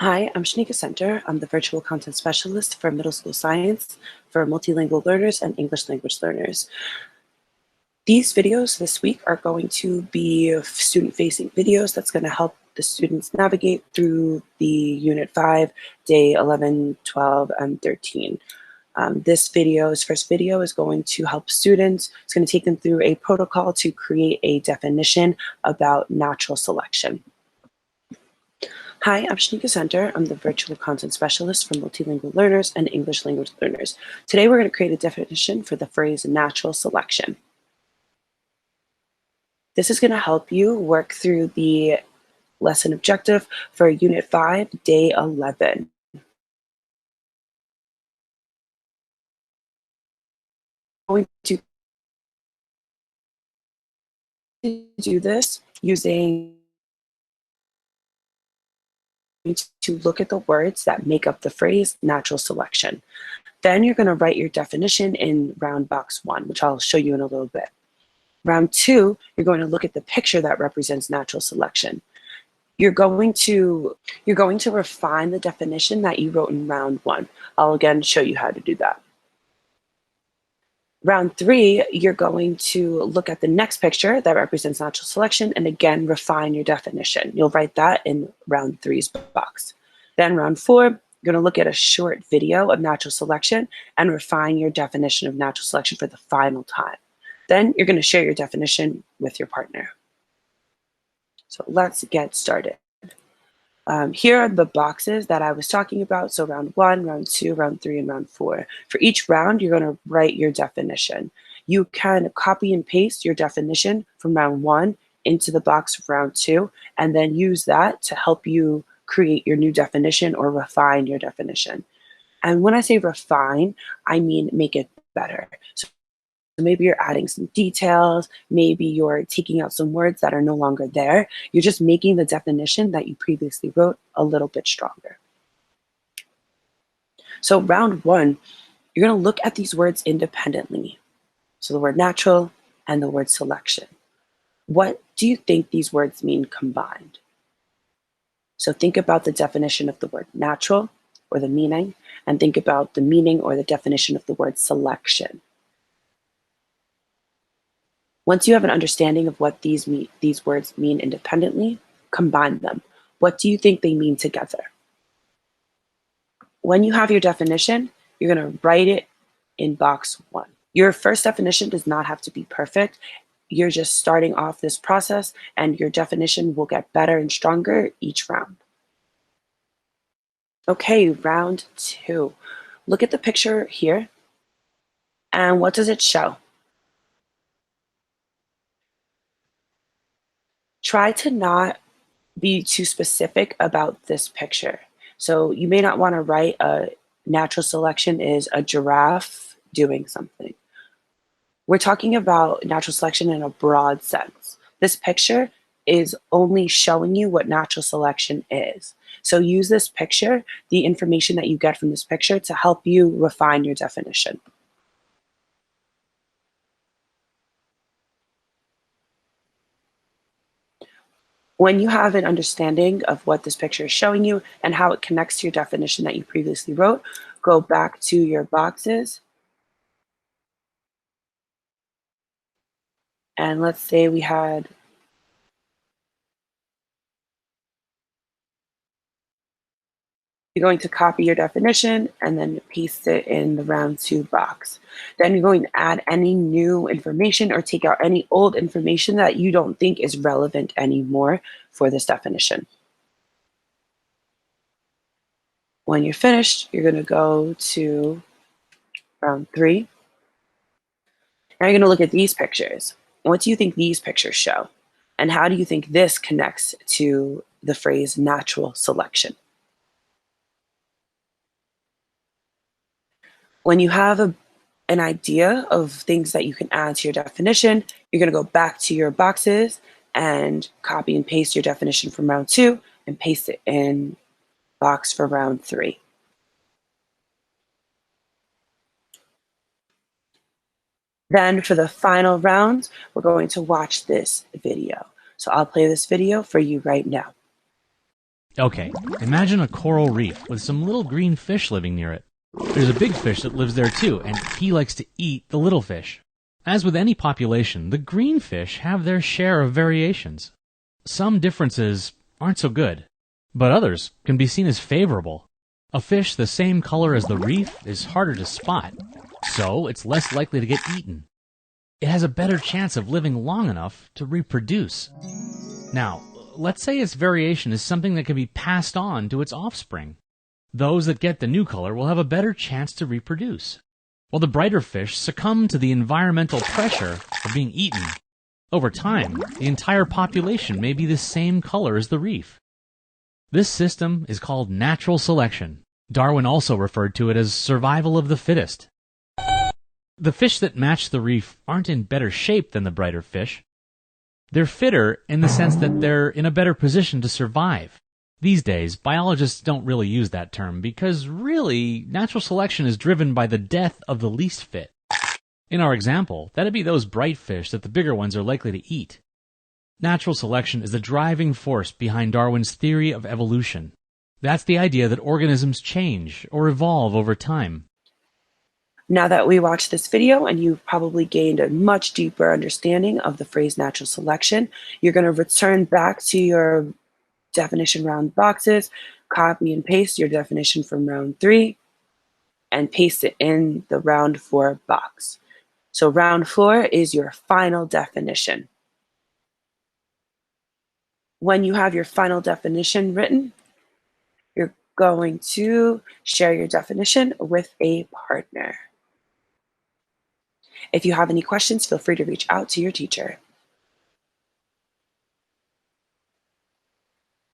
Hi, I'm Shanika Center. I'm the Virtual Content Specialist for Middle School Science for multilingual learners and English language learners. These videos this week are going to be student-facing videos that's going to help the students navigate through the Unit 5, Day 11, 12, and 13. This first video is going to help students. It's going to take them through a protocol to create a definition about natural selection. Hi, I'm Shanika Center. I'm the Virtual Content Specialist for multilingual learners and English language learners. Today, we're going to create a definition for the phrase natural selection. This is going to help you work through the lesson objective for Unit 5, Day 11. We're going to do this using to look at the words that make up the phrase natural selection. Then you're going to write your definition in round box 1, which I'll show you in a little bit. Round 2, you're going to look at the picture that represents natural selection. You're going to refine the definition that you wrote in round 1. I'll again show you how to do that. Round 3, you're going to look at the next picture that represents natural selection and again refine your definition. You'll write that in round 3's box. Then round 4, you're going to look at a short video of natural selection and refine your definition of natural selection for the final time. Then you're going to share your definition with your partner. So let's get started. Here are the boxes that I was talking about. So round 1, round 2, round 3, and round 4. For each round, you're going to write your definition. You can copy and paste your definition from round 1 into the box of round 2, and then use that to help you create your new definition or refine your definition. And when I say refine, I mean make it better. So maybe you're adding some details, maybe you're taking out some words that are no longer there. You're just making the definition that you previously wrote a little bit stronger. So round 1, you're going to look at these words independently. So the word natural and the word selection. What do you think these words mean combined? So think about the definition of the word natural or the meaning, and think about the meaning or the definition of the word selection. Once you have an understanding of what these words mean independently, combine them. What do you think they mean together? When you have your definition, you're going to write it in box 1. Your first definition does not have to be perfect. You're just starting off this process, and your definition will get better and stronger each round. Okay, round 2. Look at the picture here, and what does it show? Try to not be too specific about this picture. So you may not want to write a natural selection is a giraffe doing something. We're talking about natural selection in a broad sense. This picture is only showing you what natural selection is. So use this picture, the information that you get from this picture, to help you refine your definition. When you have an understanding of what this picture is showing you and how it connects to your definition that you previously wrote, go back to your boxes. And let's say we had, you're going to copy your definition and then paste it in the round 2 box. Then you're going to add any new information or take out any old information that you don't think is relevant anymore for this definition. When you're finished, you're going to go to round 3. Now you're going to look at these pictures. What do you think these pictures show? And how do you think this connects to the phrase natural selection? When you have an idea of things that you can add to your definition, you're going to go back to your boxes and copy and paste your definition from round 2 and paste it in box for round 3. Then for the final round, we're going to watch this video. So I'll play this video for you right now. Okay, imagine a coral reef with some little green fish living near it. There's a big fish that lives there too, and he likes to eat the little fish. As with any population, the green fish have their share of variations. Some differences aren't so good, but others can be seen as favorable. A fish the same color as the reef is harder to spot, so it's less likely to get eaten. It has a better chance of living long enough to reproduce. Now, let's say its variation is something that can be passed on to its offspring. Those that get the new color will have a better chance to reproduce, while the brighter fish succumb to the environmental pressure of being eaten. Over time, the entire population may be the same color as the reef. This system is called natural selection. Darwin also referred to it as survival of the fittest. The fish that match the reef aren't in better shape than the brighter fish. They're fitter in the sense that they're in a better position to survive. These days, biologists don't really use that term because really, natural selection is driven by the death of the least fit. In our example, that'd be those bright fish that the bigger ones are likely to eat. Natural selection is the driving force behind Darwin's theory of evolution. That's the idea that organisms change or evolve over time. Now that we watched this video and you've probably gained a much deeper understanding of the phrase natural selection, you're going to return back to your definition round boxes, copy and paste your definition from round 3, and paste it in the round 4 box. So round 4 is your final definition. When you have your final definition written, you're going to share your definition with a partner. If you have any questions, feel free to reach out to your teacher.